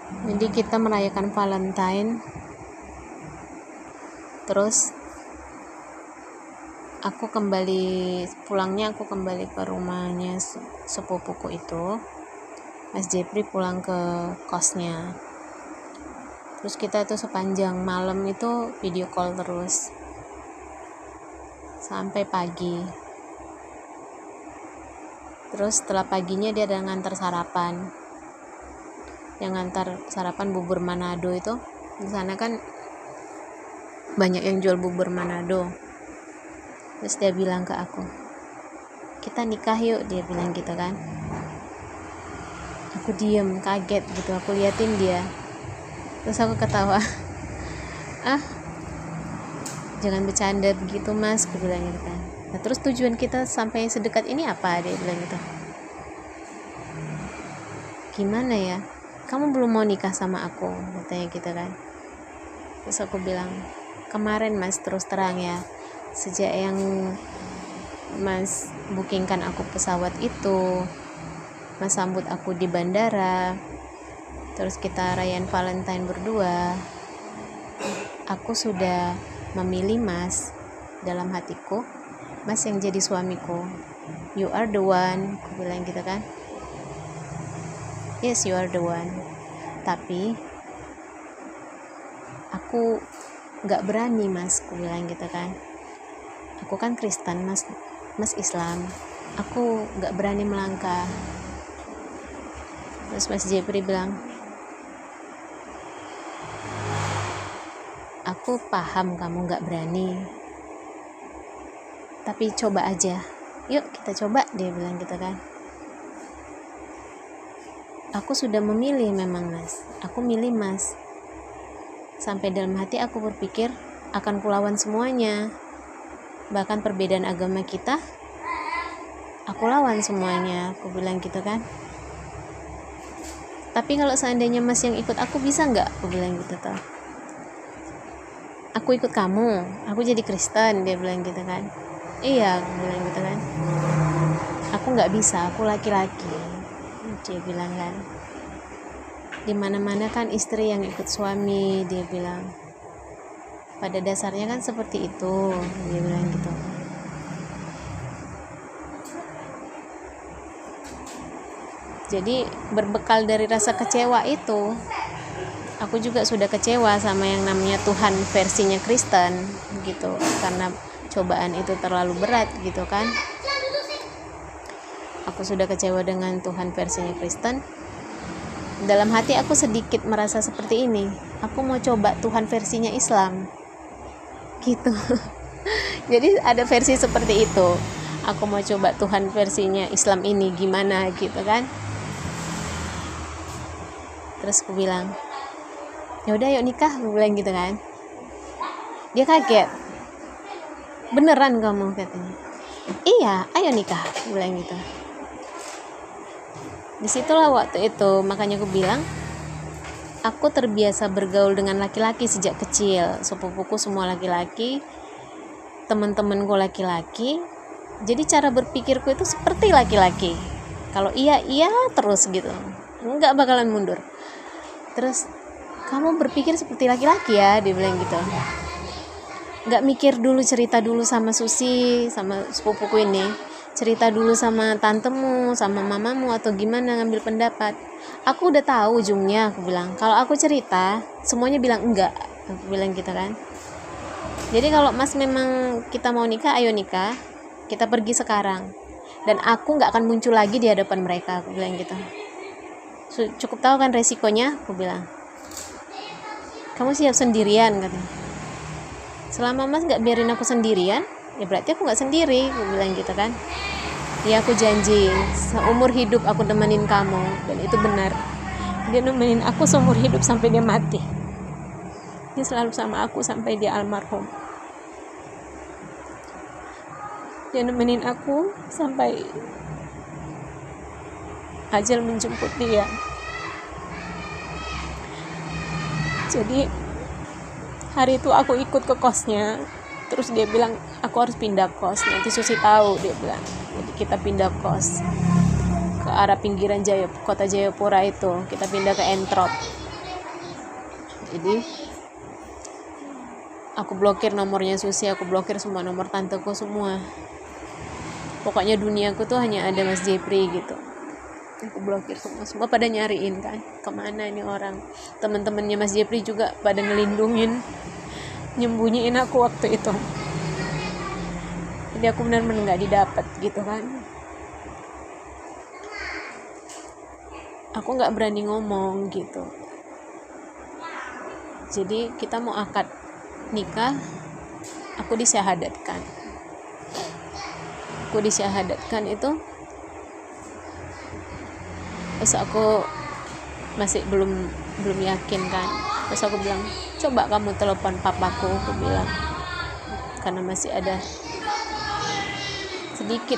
Jadi kita merayakan Valentine, terus pulangnya aku kembali ke rumahnya sepupuku itu. Mas Jepri pulang ke kosnya. Terus kita tuh sepanjang malam itu video call terus sampai pagi. Terus setelah paginya dia ada ngantar sarapan. Yang ngantar sarapan bubur Manado itu. Di sana kan banyak yang jual bubur Manado. Terus dia bilang ke aku, "Kita nikah yuk," dia bilang gitu kan. Aku diem, kaget gitu, aku liatin dia. Terus aku ketawa. Jangan bercanda begitu mas, aku bilang gitu kan. Nah terus tujuan kita sampai sedekat ini apa, dia bilang gitu. Gimana ya, kamu belum mau nikah sama aku, katanya gitu kan. Terus aku bilang, kemarin mas, terus terang ya, sejak yang mas bookingkan aku pesawat itu, mas sambut aku di bandara, terus kita rayain Valentine berdua, aku sudah memilih mas dalam hatiku, mas yang jadi suamiku. You are the one, aku bilang gitu kan. Yes, you are the one. Tapi aku gak berani mas, aku bilang gitu kan. Aku kan Kristen, mas Islam. Aku gak berani melangkah. Terus Mas Jepri bilang, aku paham kamu gak berani, tapi coba aja, yuk kita coba, dia bilang gitu kan. Aku sudah memilih memang mas, aku milih mas. Sampai dalam hati aku berpikir akan kulawan semuanya, bahkan perbedaan agama kita aku lawan semuanya, aku bilang gitu kan. Tapi kalau seandainya mas yang ikut aku, bisa gak, aku bilang gitu toh. Aku ikut kamu, aku jadi Kristen, dia bilang gitu kan. Iya, aku bilang gitu kan. Aku gak bisa, aku laki-laki, dia bilang kan. Dimana-mana kan istri yang ikut suami, dia bilang. Pada dasarnya kan seperti itu, dia bilang gitu. Jadi berbekal dari rasa kecewa itu, aku juga sudah kecewa sama yang namanya Tuhan versinya Kristen gitu, karena cobaan itu terlalu berat gitu kan. Aku sudah kecewa dengan Tuhan versinya Kristen. Dalam hati aku sedikit merasa seperti ini, aku mau coba Tuhan versinya Islam gitu. Jadi ada versi seperti itu, aku mau coba Tuhan versinya Islam ini gimana gitu kan. Terus aku bilang, yaudah yuk nikah, aku bilang gitu kan. Dia kaget, beneran kamu, katanya. Iya, ayo nikah, aku bilang gitu. Disitulah waktu itu, makanya aku bilang, aku terbiasa bergaul dengan laki-laki sejak kecil. Sepupuku semua laki-laki, teman-temanku laki-laki. Jadi cara berpikirku itu seperti laki-laki. Kalau iya terus gitu, nggak bakalan mundur. Terus, kamu berpikir seperti laki-laki ya, dia bilang gitu. Nggak mikir dulu, cerita dulu sama Susi, sama sepupuku ini, cerita dulu sama tantemu, sama mamamu, atau gimana ngambil pendapat. Aku udah tahu ujungnya, aku bilang. Kalau aku cerita, semuanya bilang enggak, aku bilang gitu kan. Jadi kalau mas memang kita mau nikah, ayo nikah, kita pergi sekarang, dan aku nggak akan muncul lagi di hadapan mereka, aku bilang gitu. Cukup tahu kan resikonya, aku bilang. Kamu siap sendirian, katanya. Selama mas nggak biarin aku sendirian, ya berarti aku nggak sendiri, aku bilang gitu kan. Ya aku janji, seumur hidup aku nemenin kamu, dan itu benar. Dia nemenin aku seumur hidup sampai dia mati. Dia selalu sama aku sampai dia almarhum. Dia nemenin aku sampai ajal menjemput dia. Jadi hari itu aku ikut ke kosnya, terus dia bilang aku harus pindah kos, nanti Susi tahu, dia bilang. Jadi kita pindah kos ke arah pinggiran kota Jayapura itu, kita pindah ke Entrop. Jadi aku blokir nomornya Susi, aku blokir semua nomor tanteku semua. Pokoknya duniaku tuh hanya ada Mas Jepri gitu. Aku blokir semua pada nyariin kan, kemana ini orang. Teman-temannya Mas Jepri juga pada ngelindungin, nyembunyiin aku waktu itu. Jadi aku benar-benar nggak didapat gitu kan. Aku nggak berani ngomong gitu. Jadi kita mau akad nikah, aku disyahadatkan itu. Terus aku masih belum yakin kan. Terus aku bilang, coba kamu telepon papaku, aku bilang, karena masih ada sedikit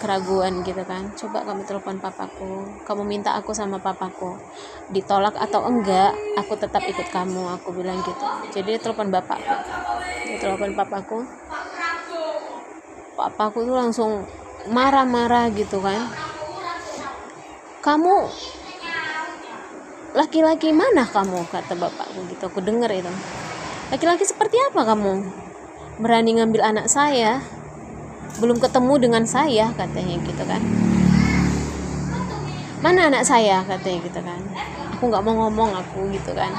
keraguan gitu kan. Coba kamu telepon papaku, kamu minta aku sama papaku, ditolak atau enggak aku tetap ikut kamu, aku bilang gitu. Jadi dia telepon bapakku, dia telepon papaku tuh langsung marah-marah gitu kan. Kamu laki-laki mana kamu, kata bapakku gitu. Aku denger itu, laki-laki seperti apa kamu, berani ngambil anak saya, belum ketemu dengan saya, katanya gitu kan. Mana anak saya, katanya gitu kan. Aku nggak mau ngomong, aku gitu kan.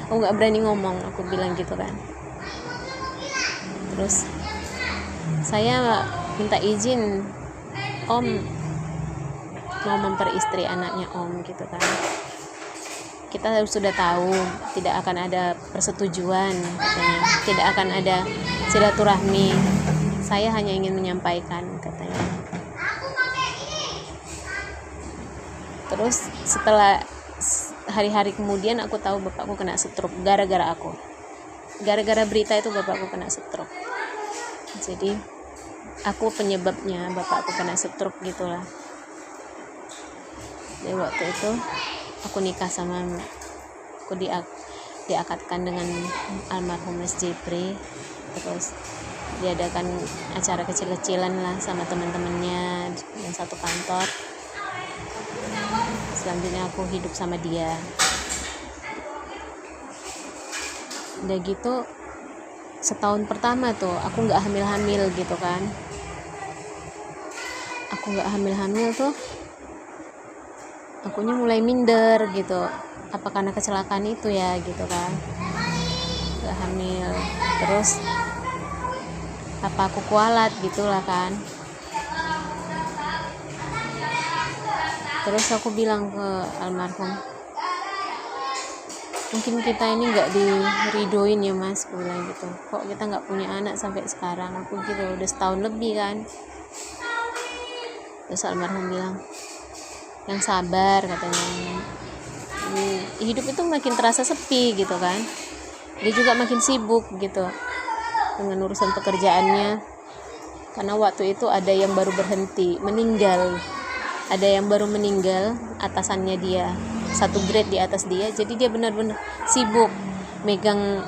Aku nggak berani ngomong, aku bilang gitu kan. Terus saya minta izin Om, mau memperistri anaknya Om gitu kan. Kita sudah tahu tidak akan ada persetujuan, katanya, tidak akan ada silaturahmi. Saya hanya ingin menyampaikan, katanya. Terus setelah hari-hari kemudian aku tahu bapakku kena stroke gara-gara aku. Gara-gara berita itu bapakku kena stroke. Jadi aku penyebabnya bapakku kena stroke gitulah. Jadi waktu itu aku nikah sama, aku diakadkan dengan almarhum Mas Jepri. Terus diadakan acara kecil-kecilan lah sama teman-temannya yang satu kantor. Selanjutnya aku hidup sama dia. Udah gitu setahun pertama tuh aku nggak hamil-hamil gitu kan. Aku nggak hamil-hamil tuh, akunya mulai minder gitu. Apa karena kecelakaan itu ya gitu kan, nggak hamil. Terus apa aku kualat gitulah kan. Terus aku bilang ke almarhum, mungkin kita ini nggak diridoin ya Mas, aku bilang gitu. Kok kita nggak punya anak sampai sekarang, aku gitu udah setahun lebih kan. Terus almarhum bilang, yang sabar, katanya. Hidup itu makin terasa sepi gitu kan. Dia juga makin sibuk gitu dengan urusan pekerjaannya. Karena waktu itu ada yang baru berhenti, meninggal. Ada yang baru meninggal, atasannya dia, satu grade di atas dia. Jadi dia benar-benar sibuk megang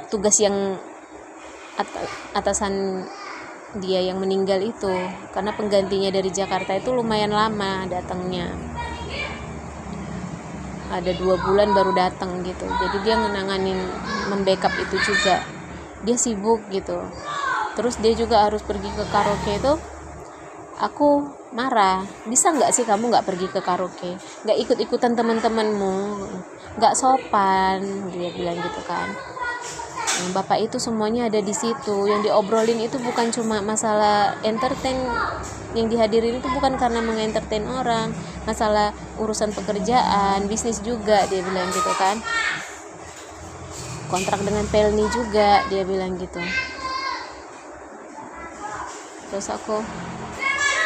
tugas yang atasan dia yang meninggal itu. Karena penggantinya dari Jakarta itu lumayan lama datangnya, ada 2 bulan baru datang gitu. Jadi dia ngenanganin membackup itu juga, dia sibuk gitu. Terus dia juga harus pergi ke karaoke itu. Aku marah, bisa nggak sih kamu nggak pergi ke karaoke, nggak ikut-ikutan teman-temanmu, nggak sopan, dia bilang gitu kan. Bapak itu semuanya ada di situ, yang diobrolin itu bukan cuma masalah entertain, yang dihadirin itu bukan karena mengentertain orang, masalah urusan pekerjaan, bisnis juga, dia bilang gitu kan. Kontrak dengan Pelni juga, dia bilang gitu. Terus aku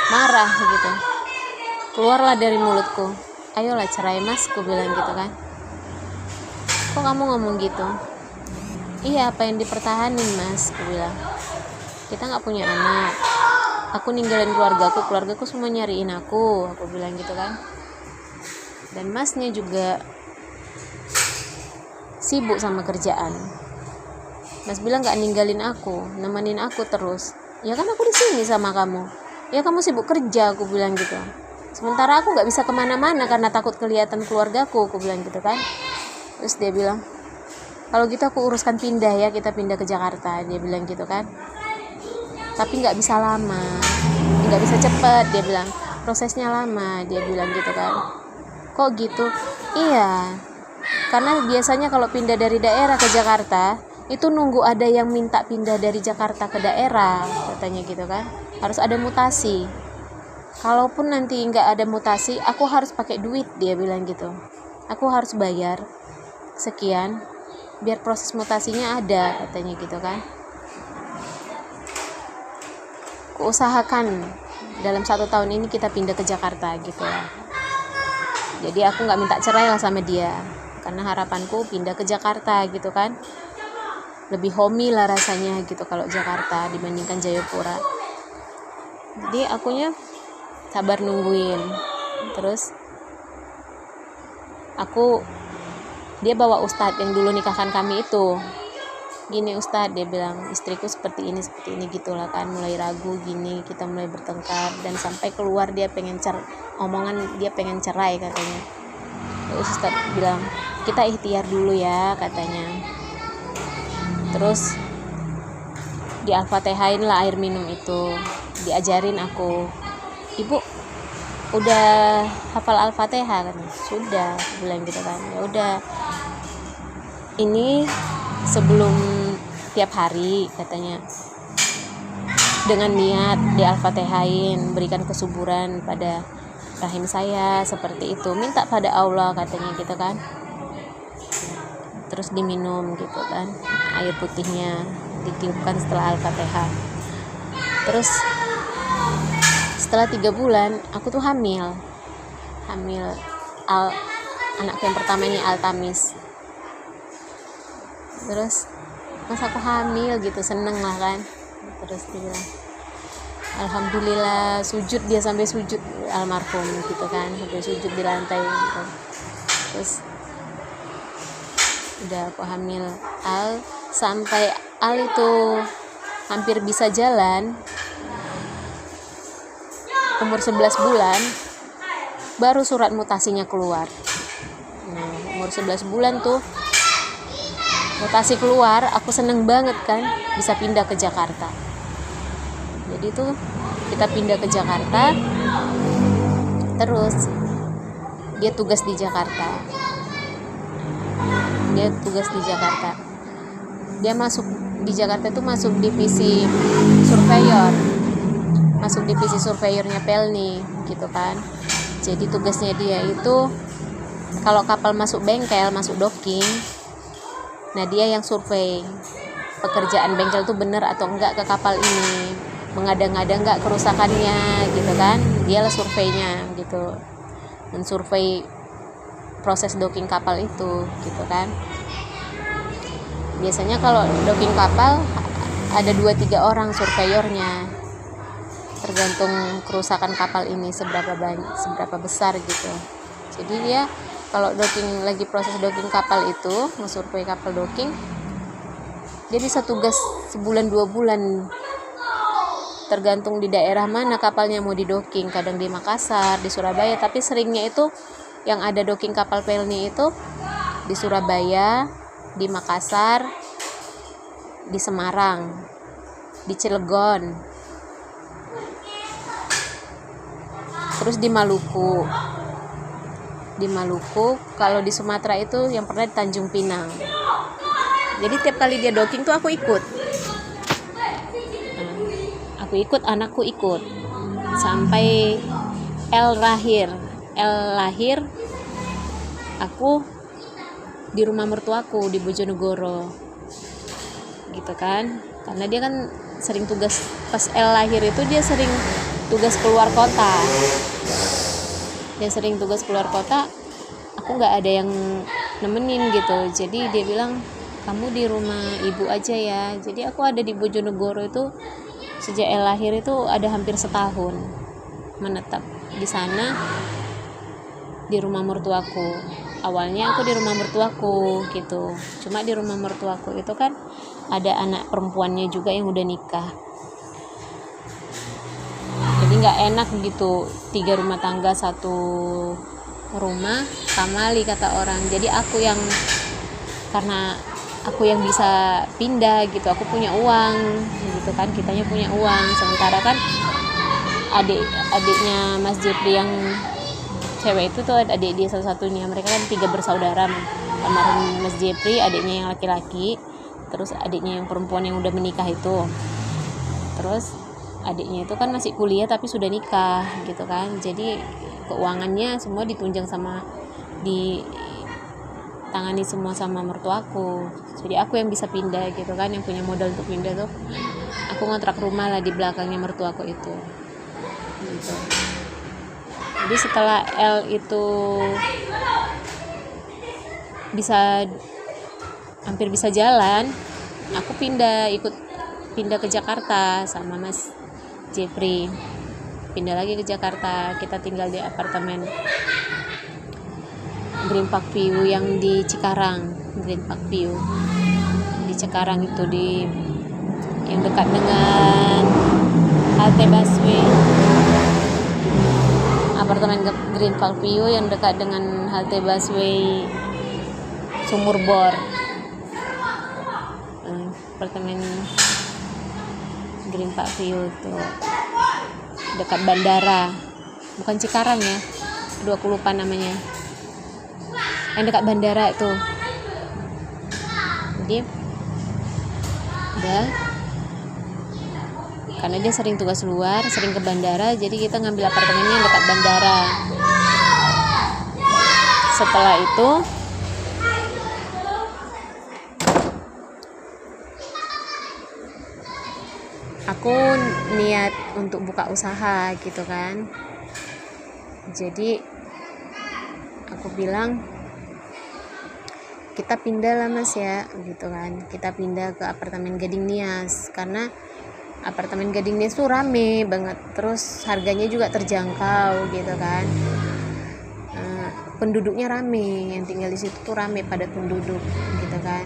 marah gitu, keluarlah dari mulutku, ayolah cerai Mas, aku bilang gitu kan. Kok kamu ngomong gitu? Iya, apa yang dipertahanin Mas, aku bilang. Kita nggak punya anak, aku ninggalin keluargaku semua nyariin aku bilang gitu kan. Dan Masnya juga sibuk sama kerjaan. Mas bilang nggak ninggalin aku, nemenin aku terus. Ya kan aku di sini sama kamu. Ya kamu sibuk kerja, aku bilang gitu. Sementara aku nggak bisa kemana-mana karena takut kelihatan keluargaku, aku bilang gitu kan. Terus dia bilang, kalau gitu aku uruskan pindah ya, kita pindah ke Jakarta, dia bilang gitu kan. Tapi nggak bisa lama, nggak bisa cepet, dia bilang, prosesnya lama, dia bilang gitu kan. Kok gitu? Iya, karena biasanya kalau pindah dari daerah ke Jakarta itu nunggu ada yang minta pindah dari Jakarta ke daerah, katanya gitu kan. Harus ada mutasi. Kalaupun nanti nggak ada mutasi, aku harus pakai duit, dia bilang gitu. Aku harus bayar sekian biar proses mutasinya ada, katanya gitu kan. Kuusahakan dalam 1 tahun ini kita pindah ke Jakarta gitu lah. Jadi aku nggak minta cerai lah sama dia, karena harapanku pindah ke Jakarta gitu kan, lebih homey lah rasanya gitu kalau Jakarta dibandingkan Jayapura. Jadi akunya sabar nungguin. Terus dia bawa ustadz yang dulu nikahkan kami itu. Gini ustadz, dia bilang, istriku seperti ini gitulah kan. Mulai ragu gini, kita mulai bertengkar dan sampai keluar dia pengen dia pengen cerai katanya. Terus ustadz bilang, kita ikhtiar dulu ya, katanya. Terus di Al-Fatihain lah air minum itu, diajarin aku. Ibu udah hafal Al-Fatihah kan? Sudah, bilang gitu kan. Ya udah, ini sebelum tiap hari, katanya, dengan niat di Al-Fatihain, berikan kesuburan pada rahim saya, seperti itu, minta pada Allah, katanya gitu kan. Terus diminum gitu kan, air putihnya ditiupkan setelah Al-Fatihah. Terus setelah 3 bulan aku tuh hamil anak yang pertama ini Altamis. Terus pas aku hamil gitu, seneng lah kan. Terus dia bilang, alhamdulillah, sujud, dia sampai sujud, almarhum gitu kan, sampai sujud di lantai gitu. Terus udah aku hamil sampai itu hampir bisa jalan, umur 11 bulan baru surat mutasinya keluar. Nah, umur 11 bulan tuh mutasi keluar, aku seneng banget kan, bisa pindah ke Jakarta. Jadi tuh kita pindah ke Jakarta, terus dia tugas di Jakarta. Dia masuk di Jakarta tuh masuk divisi surveyornya Pelni gitu kan. Jadi tugasnya dia itu kalau kapal masuk bengkel, masuk docking, nah dia yang survei pekerjaan bengkel tuh bener atau enggak ke kapal ini, mengada-ngada enggak kerusakannya gitu kan. Dia lah surveinya gitu, mensurvei proses docking kapal itu gitu kan. Biasanya kalau docking kapal ada 2-3 orang surveyornya, tergantung kerusakan kapal ini seberapa besar gitu. Jadi dia kalau lagi proses docking kapal itu, ngesurvei kapal docking, dia bisa tugas sebulan 2 bulan, tergantung di daerah mana kapalnya mau di docking. Kadang di Makassar, di Surabaya, tapi seringnya itu yang ada docking kapal Pelni itu di Surabaya, di Makassar, di Semarang, di Cilegon, terus di Maluku. Kalau di Sumatera itu yang pernah di Tanjung Pinang. Jadi tiap kali dia docking tuh aku ikut, anakku ikut sampai L lahir. Aku di rumah mertuaku di Bojonegoro gitu kan, karena dia kan sering tugas. Pas L lahir itu dia sering tugas keluar kota, aku nggak ada yang nemenin gitu. Jadi dia bilang, kamu di rumah ibu aja ya. Jadi aku ada di Bojonegoro itu sejak L lahir itu ada hampir setahun menetap di sana, di rumah mertuaku. Awalnya aku di rumah mertuaku gitu, cuma di rumah mertuaku itu kan ada anak perempuannya juga yang udah nikah, jadi nggak enak gitu 3 rumah tangga 1 rumah, kamali kata orang. Jadi aku yang karena aku yang bisa pindah gitu, aku punya uang gitu kan, kitanya punya uang, sementara kan adiknya Mas Jepri yang cewek itu tuh adik dia satu-satunya, mereka kan 3 bersaudara, almarhum Mas Jepri, adiknya yang laki-laki, terus adiknya yang perempuan yang udah menikah itu, terus adiknya itu kan masih kuliah tapi sudah nikah gitu kan, jadi keuangannya semua ditunjang sama ditangani semua sama mertuaku, jadi aku yang bisa pindah gitu kan, yang punya modal untuk pindah tuh aku ngontrak rumah lah di belakangnya mertuaku itu gitu. Jadi setelah L itu hampir bisa jalan, aku ikut pindah ke Jakarta sama Mas Jepri, pindah lagi ke Jakarta, kita tinggal di apartemen Green Park View yang di Cikarang, Green Park View di Cikarang itu, yang dekat dengan halte busway, apartemen Green Park View yang dekat dengan halte busway Sumur Bor, apartemen Green Park View itu dekat bandara, bukan Cikarang ya, aku lupa namanya, yang dekat bandara itu. Jadi udah, karena dia sering tugas luar, sering ke bandara, jadi kita ngambil apartemennya yang dekat bandara. Setelah itu aku niat untuk buka usaha gitu kan, jadi aku bilang kita pindah lah Mas ya gitu kan, kita pindah ke apartemen Gading Nias, karena apartemen Gading Nias tuh rame banget, terus harganya juga terjangkau gitu kan, penduduknya rame, yang tinggal di situ tuh rame, padat penduduk gitu kan.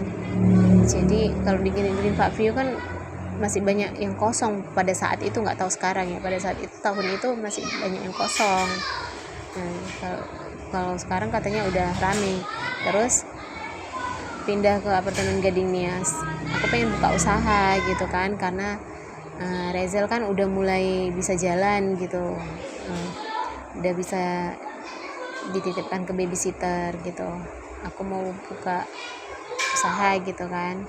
Jadi kalau di Green Park View kan masih banyak yang kosong pada saat itu, nggak tahu sekarang ya, pada saat itu tahun itu masih banyak yang kosong. Kalau sekarang katanya udah rame. Terus pindah ke apartemen Gading Nias, aku pengen buka usaha gitu kan, karena Rezel kan udah mulai bisa jalan gitu, udah bisa dititipkan ke babysitter gitu, aku mau buka usaha gitu kan.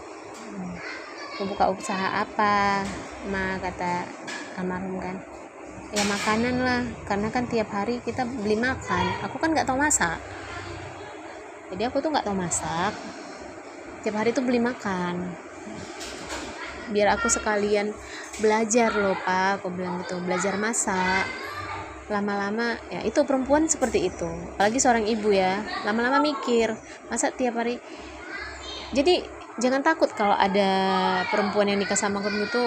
Mau buka usaha apa, kata almarhum kan, ya makanan lah, karena kan tiap hari kita beli makan, aku kan nggak tahu masak, jadi aku tuh nggak tahu masak, tiap hari tuh beli makan, biar aku sekalian belajar loh Pak, aku bilang gitu, belajar masak. Lama-lama ya itu perempuan seperti itu, apalagi seorang ibu ya, lama-lama mikir masa tiap hari. Jadi jangan takut kalau ada perempuan yang nikah sama kamu itu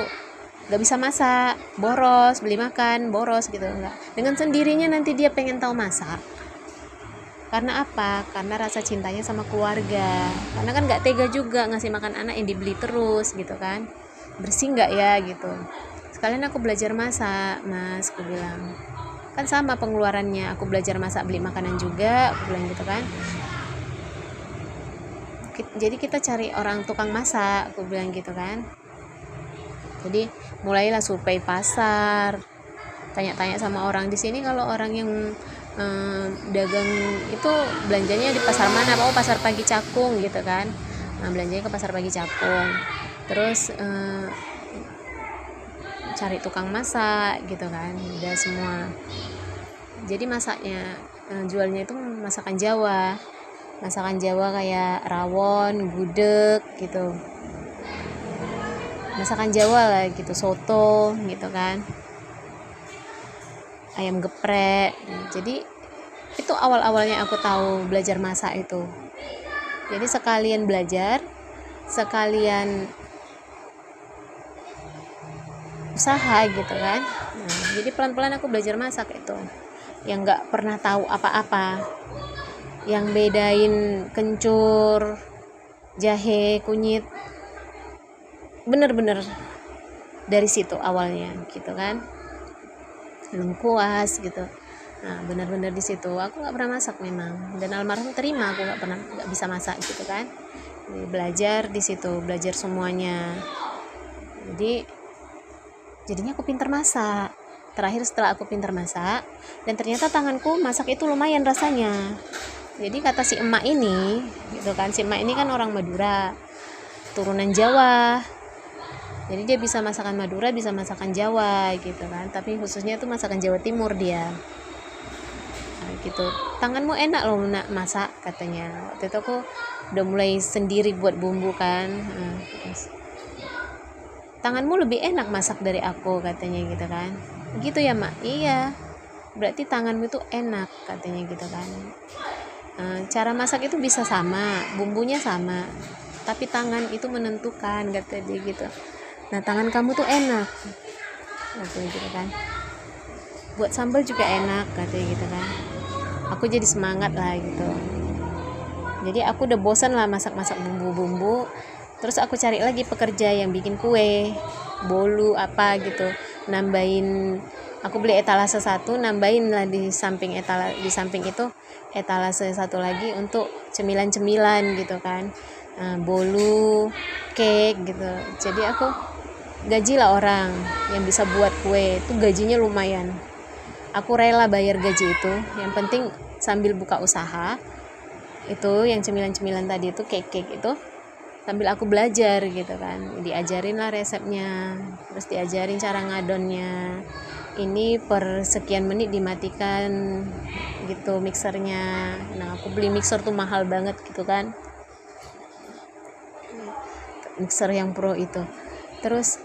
gak bisa masak, boros, beli makan boros gitu, enggak, dengan sendirinya nanti dia pengen tahu masak. Karena apa? Karena rasa cintanya sama keluarga, karena kan gak tega juga ngasih makan anak yang dibeli terus gitu kan, bersih gak ya gitu, sekalian aku belajar masak Mas, aku bilang kan sama pengeluarannya, aku belajar masak beli makanan juga, aku bilang gitu kan. Jadi kita cari orang tukang masak, aku bilang gitu kan. Jadi mulailah survei pasar, tanya-tanya sama orang di sini, kalau orang yang dagang itu belanjanya di pasar mana, oh pasar pagi Cakung gitu kan. Nah, belanjanya ke pasar pagi Cakung, terus cari tukang masak gitu kan, udah semua. Jadi masaknya jualnya itu masakan Jawa kayak rawon, gudeg gitu, masakan Jawa lah gitu, soto gitu kan, ayam geprek. Jadi itu awal-awalnya aku tahu belajar masak itu, jadi sekalian belajar sekalian usaha gitu kan. Nah, jadi pelan-pelan aku belajar masak itu, yang nggak pernah tahu apa-apa, yang bedain kencur, jahe, kunyit, bener-bener dari situ awalnya gitu kan, lengkuas gitu. Nah, bener-bener di situ aku nggak pernah masak memang, dan almarhum terima aku nggak bisa masak gitu kan. belajar di situ, belajar semuanya. Jadinya aku pintar masak. Terakhir setelah aku pintar masak, dan ternyata tanganku masak itu lumayan rasanya. Jadi kata si emak ini gitu kan, si emak ini kan orang Madura, turunan Jawa. Jadi dia bisa masakan Madura, bisa masakan Jawa gitu kan, tapi khususnya itu masakan Jawa Timur dia. Nah, gitu. Tanganmu enak loh nak masak katanya. Waktu itu aku udah mulai sendiri buat bumbu kan. Tanganmu lebih enak masak dari aku katanya gitu kan. Gitu ya mak? Iya, berarti tanganmu itu enak katanya gitu kan. Cara masak itu bisa sama, bumbunya sama, tapi tangan itu menentukan kata dia gitu. Nah tangan kamu tuh enak katanya gitu kan, buat sambal juga enak katanya gitu kan. Aku jadi semangat lah gitu. Jadi aku udah bosan lah masak-masak bumbu-bumbu. Terus aku cari lagi pekerja yang bikin kue, bolu apa gitu. Nambahin, aku beli etalase satu, nambahin lah di samping itu etalase satu lagi untuk cemilan-cemilan gitu kan. Bolu, cake gitu. Jadi aku gaji lah orang yang bisa buat kue, itu gajinya lumayan. Aku rela bayar gaji itu, yang penting sambil buka usaha. Itu yang cemilan-cemilan tadi itu, cake-cake itu, sambil aku belajar gitu kan, diajarin lah resepnya, terus diajarin cara ngadonnya, ini per sekian menit dimatikan gitu mixernya. Nah aku beli mixer tuh mahal banget gitu kan, mixer yang pro itu. Terus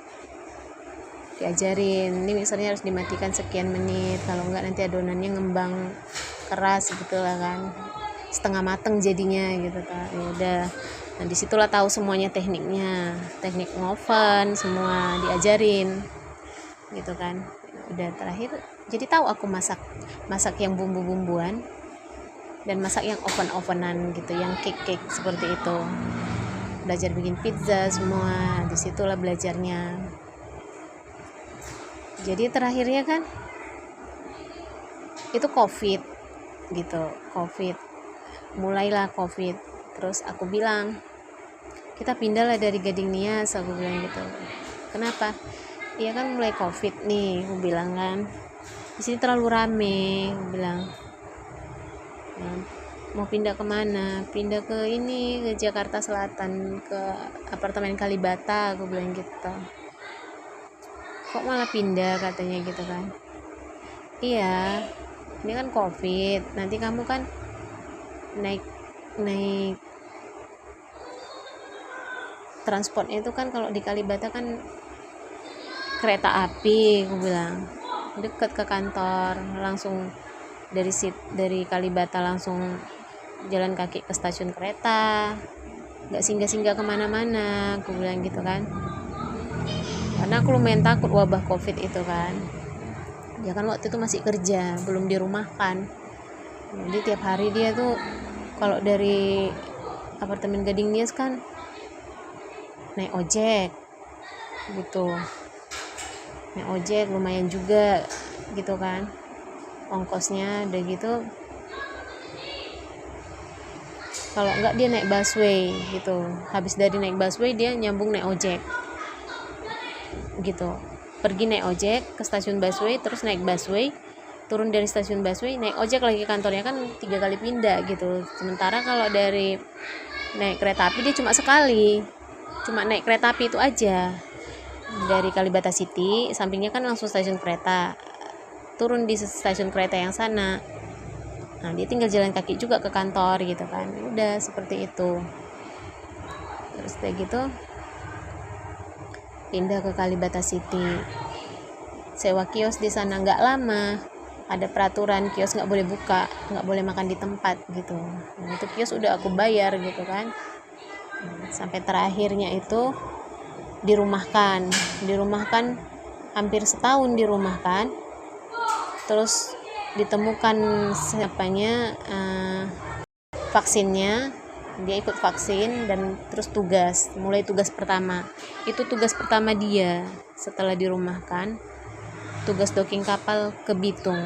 diajarin ini mixernya harus dimatikan sekian menit, kalau enggak nanti adonannya ngembang keras gitu lah kan, setengah mateng jadinya gitu kan. Ya udah, nah disitulah tahu semuanya tekniknya, teknik ngoven semua diajarin gitu kan. Udah terakhir jadi tahu aku masak yang bumbu-bumbuan dan masak yang oven-ovenan gitu, yang cake seperti itu. Belajar bikin pizza semua, disitulah belajarnya. Jadi terakhirnya kan itu covid gitu, mulailah covid. Terus aku bilang kita pindah lah dari Gading Nias, aku bilang gitu. Kenapa? Iya kan mulai covid nih, aku bilang kan di sini terlalu rame, aku bilang. Mau pindah kemana? Pindah ke ini, ke Jakarta Selatan, ke apartemen Kalibata, aku bilang gitu. Kok malah pindah katanya gitu kan. Iya, ini kan covid, nanti kamu kan naik transportnya itu kan kalau di Kalibata kan kereta api, aku bilang deket ke kantor, langsung dari Kalibata langsung jalan kaki ke stasiun kereta, nggak singgah-singgah kemana-mana, aku bilang gitu kan. Karena aku lumayan takut wabah covid itu kan. Ya kan waktu itu masih kerja, belum dirumahkan. Jadi tiap hari dia tuh kalau dari apartemen Gading Nias kan naik ojek gitu, naik ojek lumayan juga gitu kan ongkosnya. Udah gitu kalau enggak dia naik busway gitu, habis dari naik busway dia nyambung naik ojek gitu, pergi naik ojek ke stasiun busway, terus naik busway, turun dari stasiun busway naik ojek lagi ke kantornya, kan 3 kali pindah gitu. Sementara kalau dari naik kereta api dia cuma sekali, cuma naik kereta api itu aja dari Kalibata City, sampingnya kan langsung stasiun kereta, turun di stasiun kereta yang sana. Nah dia tinggal jalan kaki juga ke kantor gitu kan. Udah seperti itu. Terus kayak gitu pindah ke Kalibata City, sewa kios di sana. Nggak lama ada peraturan kios nggak boleh buka, nggak boleh makan di tempat gitu. Nah, itu kios udah aku bayar gitu kan. Sampai terakhirnya itu dirumahkan hampir setahun dirumahkan. Terus ditemukan vaksinnya, dia ikut vaksin dan terus mulai tugas pertama. Itu tugas pertama dia setelah dirumahkan, tugas docking kapal ke Bitung.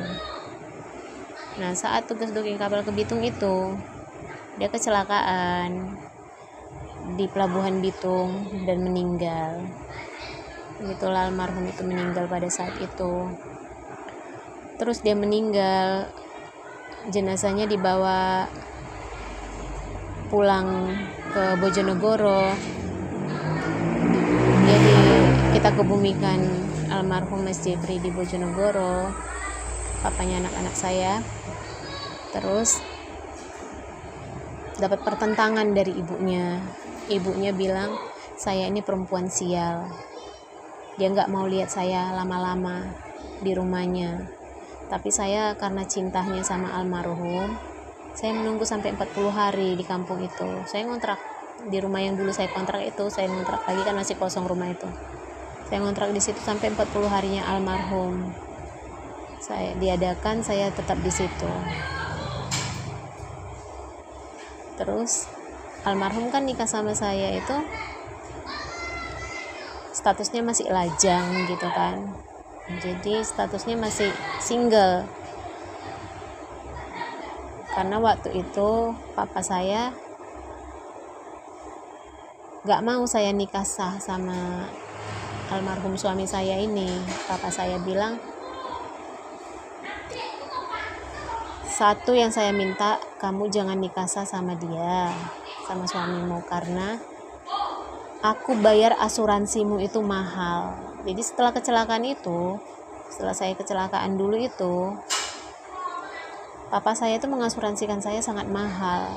Nah saat tugas docking kapal ke Bitung itu dia kecelakaan, di Pelabuhan Bitung dan meninggal. Itulah almarhum itu meninggal pada saat itu. Terus dia meninggal, jenazahnya dibawa pulang ke Bojonegoro. Jadi kita kebumikan almarhum Mas Jepri di Bojonegoro, papanya anak-anak saya. Terus dapat pertentangan dari ibunya bilang saya ini perempuan sial, dia nggak mau lihat saya lama-lama di rumahnya. Tapi saya karena cintanya sama almarhum, saya menunggu sampai 40 hari di kampung itu. Saya ngontrak di rumah yang dulu saya kontrak itu, saya ngontrak lagi kan masih kosong rumah itu. Saya ngontrak di situ sampai 40 harinya almarhum saya diadakan, saya tetap di situ. Terus almarhum kan nikah sama saya itu statusnya masih lajang gitu kan, jadi statusnya masih single. Karena waktu itu papa saya gak mau saya nikah sah sama almarhum suami saya ini. Papa saya bilang, satu yang saya minta, kamu jangan nikah sah sama dia, sama suamimu, karena aku bayar asuransimu itu mahal. Jadi setelah kecelakaan itu, setelah saya kecelakaan dulu itu, papa saya itu mengasuransikan saya sangat mahal.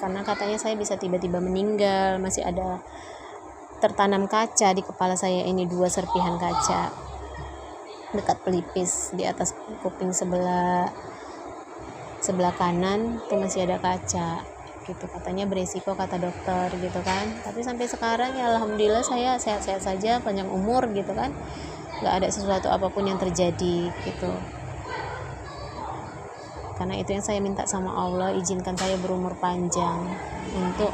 Karena katanya saya bisa tiba-tiba meninggal, masih ada tertanam kaca di kepala saya ini, 2 serpihan kaca dekat pelipis di atas kuping sebelah kanan itu masih ada kaca gitu, katanya beresiko kata dokter gitu kan. Tapi sampai sekarang ya alhamdulillah saya sehat-sehat saja, panjang umur gitu kan, nggak ada sesuatu apapun yang terjadi gitu. Karena itu yang saya minta sama Allah, izinkan saya berumur panjang untuk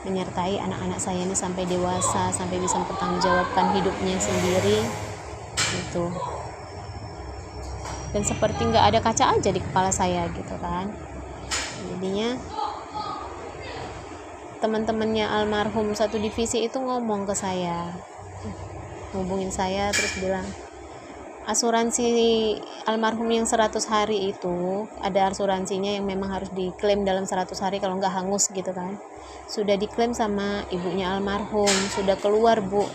menyertai anak-anak saya ini sampai dewasa, sampai bisa mempertanggungjawabkan hidupnya sendiri gitu. Dan seperti nggak ada kaca aja di kepala saya gitu kan. Jadinya teman-temannya almarhum satu divisi itu ngomong ke saya, hubungin saya terus bilang, asuransi almarhum yang 100 hari itu ada asuransinya yang memang harus diklaim dalam 100 hari kalau nggak hangus gitu kan. Sudah diklaim sama ibunya almarhum, sudah keluar Bu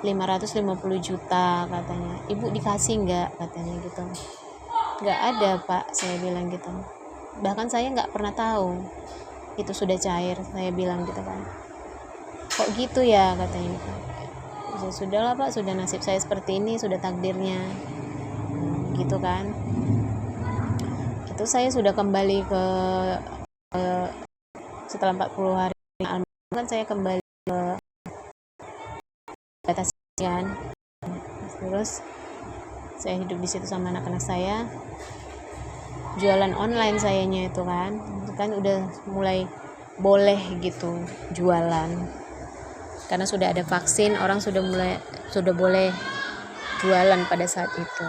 550 juta katanya. Ibu dikasih nggak katanya gitu. Nggak ada Pak, saya bilang gitu. Bahkan saya nggak pernah tahu itu sudah cair, saya bilang gitu kan. Kok gitu ya katanya. Ya sudahlah Pak, sudah nasib saya seperti ini, sudah takdirnya gitu kan. Itu saya sudah kembali ke setelah 40 hari kan saya kembali ke batas kan. Terus saya hidup di situ sama anak-anak saya, jualan online sayanya itu kan udah mulai boleh gitu jualan, karena sudah ada vaksin, orang sudah boleh jualan pada saat itu.